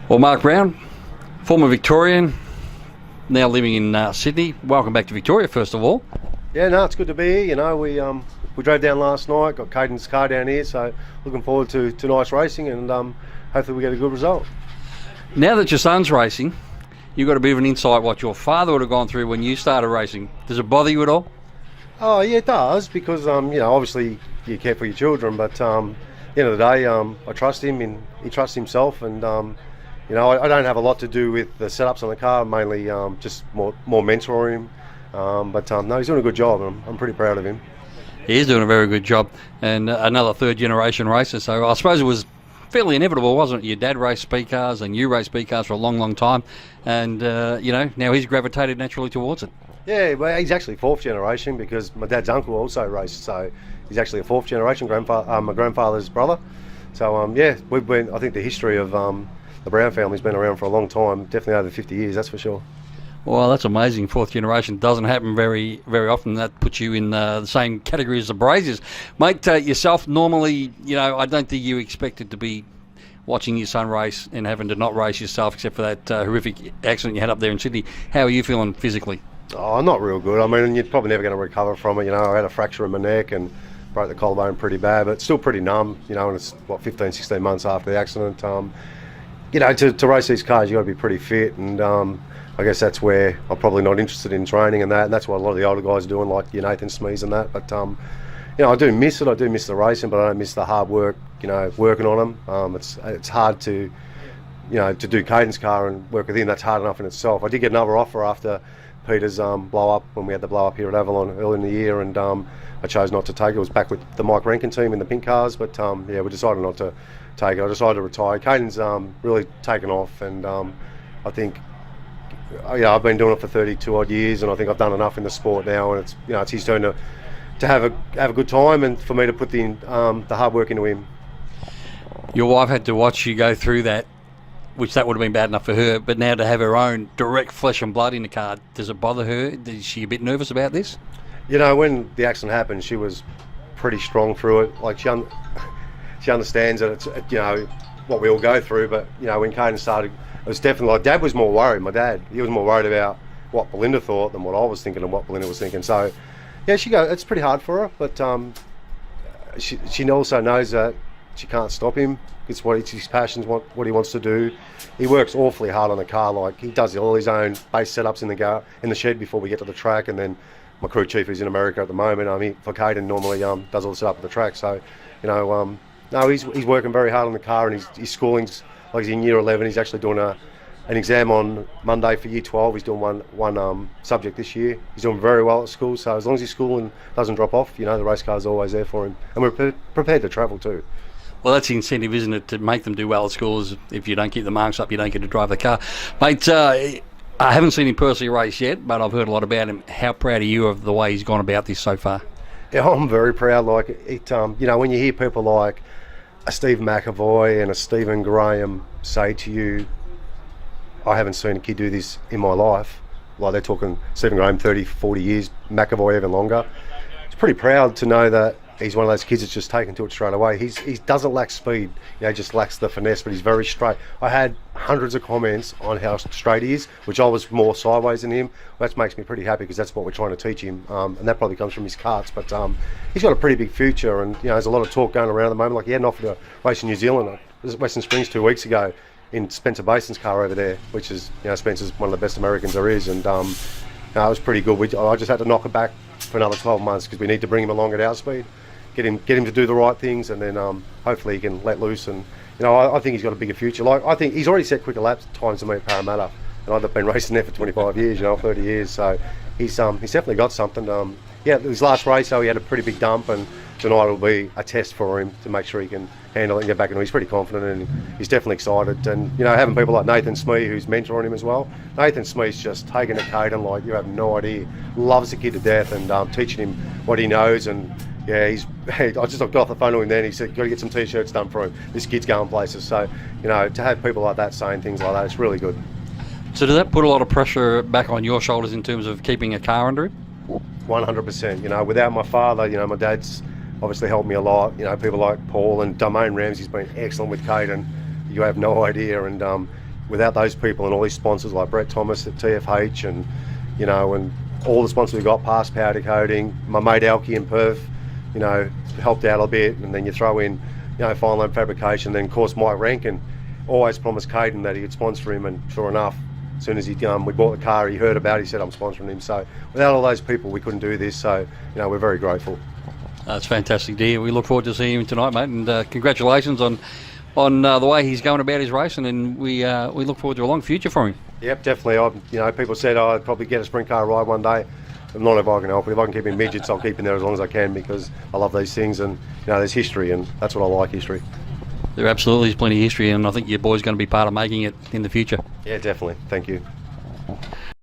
Well, Mark Brown, former Victorian, now living in Sydney. Welcome back to Victoria, first of all. Yeah, no, it's good to be here. You know, we drove down last night, got Caden's car down here, so looking forward to nice racing, and hopefully we get a good result. Now that your son's racing, you've got a bit of an insight what your father would have gone through when you started racing. Does it bother you at all? Oh, yeah, it does, because, obviously you care for your children, but at the end of the day, I trust him, and he trusts himself, and, I don't have a lot to do with the setups on the car, mainly just more mentoring him. No, he's doing a good job, and I'm pretty proud of him. He is doing a very good job, and another third-generation racer, so I suppose it was fairly inevitable, wasn't it? Your dad raced speed cars, and you raced speed cars for a long, long time, and, now he's gravitated naturally towards it. Yeah, well, he's actually fourth generation, because my dad's uncle also raced, so he's actually a fourth generation, my grandfather's brother. So, I think the history of the Brown family's been around for a long time, definitely over 50 years, that's for sure. Well, that's amazing. Fourth generation doesn't happen very, very often. That puts you in the same category as the Braziers. Mate, yourself, normally, I don't think you expected to be watching your son race and having to not race yourself, except for that horrific accident you had up there in Sydney. How are you feeling physically? Oh, not real good. I mean, you're probably never going to recover from it. I had a fracture in my neck and broke the collarbone pretty bad, but it's still pretty numb, and it's, 15, 16 months after the accident. To race these cars, you've got to be pretty fit, and I guess that's where I'm probably not interested in training and that's what a lot of the older guys are doing, like your Nathan Smees and that. But I do miss it. I do miss the racing, but I don't miss the hard work. Working on them. It's hard to do Caden's car and work with him. That's hard enough in itself. I did get another offer after Peter's blow up, when we had the blow up here at Avalon early in the year, and I chose not to take it. It was back with the Mike Rankin team in the pink cars, but we decided not to take it. I decided to retire. Caden's really taken off, and I think I've been doing it for 32 odd years, and I think I've done enough in the sport now, and it's his turn to have a good time, and for me to put the hard work into him. Your wife had to watch you go through that, which that would have been bad enough for her, but now to have her own direct flesh and blood in the car, does it bother her? Is she a bit nervous about this? When the accident happened, she was pretty strong through it. Like she understands that it's what we all go through. But when Caden started, it was definitely like Dad was more worried. My dad, he was more worried about what Belinda thought than what I was thinking and what Belinda was thinking. So yeah, it's pretty hard for her, but she also knows that she can't stop him. It's his passions, what he wants to do. He works awfully hard on the car. Like he does all his own base setups in the shed before we get to the track, and then my crew chief is in America at the moment. For Caden normally does all the setup at the track. So no, he's working very hard on the car, and his schooling's like he's in year 11. He's actually doing an exam on Monday for year 12. He's doing one subject this year. He's doing very well at school. So as long as his schooling doesn't drop off, the race car's always there for him, and we're prepared to travel too. Well, that's the incentive, isn't it, to make them do well at school? Is if you don't keep the marks up, you don't get to drive the car. Mate, I haven't seen him personally race yet, but I've heard a lot about him. How proud are you of the way he's gone about this so far? Yeah, I'm very proud. Like it, when you hear people like a Steve McAvoy and a Stephen Graham say to you, I haven't seen a kid do this in my life. Like they're talking Stephen Graham 30, 40 years, McAvoy even longer. It's pretty proud to know that he's one of those kids that's just taken to it straight away. He doesn't lack speed, just lacks the finesse, but he's very straight. I had hundreds of comments on how straight he is, which I was more sideways than him. That makes me pretty happy, because that's what we're trying to teach him, and that probably comes from his karts. But he's got a pretty big future, and there's a lot of talk going around at the moment. Like he had an offer to race in New Zealand, Western Springs 2 weeks ago, in Spencer Bason's car over there, which is Spencer's one of the best Americans there is, and it was pretty good. I just had to knock it back for another 12 months because we need to bring him along at our speed. Get him to do the right things, and then hopefully he can let loose. And I think he's got a bigger future. Like I think he's already set quicker lap times than me at Parramatta, and I've been racing there for 25 years, 30 years. So he's definitely got something. His last race, he had a pretty big dump, and tonight will be a test for him to make sure he can handle it and get back into it. He's pretty confident, and he's definitely excited. And having people like Nathan Smee, who's mentoring him as well. Nathan Smee's just taking it, Caden, like you have no idea. Loves the kid to death, and teaching him what he knows. And I just got off the phone to him then. He said, got to get some t-shirts done for him. This kid's going places. So, to have people like that saying things like that, it's really good. So does that put a lot of pressure back on your shoulders in terms of keeping a car under him? 100%. Without my father, my dad's obviously helped me a lot. People like Paul and Domain Ramsey's been excellent with Caden. You have no idea. And, without those people and all these sponsors like Brett Thomas at TFH and, you know, and all the sponsors we got past powder coating, my mate Alki in Perth, you know, helped out a bit, and then you throw in, you know, Fine Line Fabrication, then of course Mike Rankin always promised Caden that he would sponsor him, and sure enough, as soon as we bought the car, he heard about it, he said, I'm sponsoring him. So without all those people, we couldn't do this. So, you know, we're very grateful. That's fantastic, dear. We look forward to seeing him tonight, mate, and congratulations on the way he's going about his racing, and we look forward to a long future for him. Yep, definitely. You know, people said I'd probably get a sprint car ride one day. Not if I can help it. If I can keep in midgets, I'll keep in there as long as I can, because I love these things, and you know, there's history, and that's what I like, history. There absolutely is plenty of history, and I think your boy's going to be part of making it in the future. Yeah, definitely. Thank you.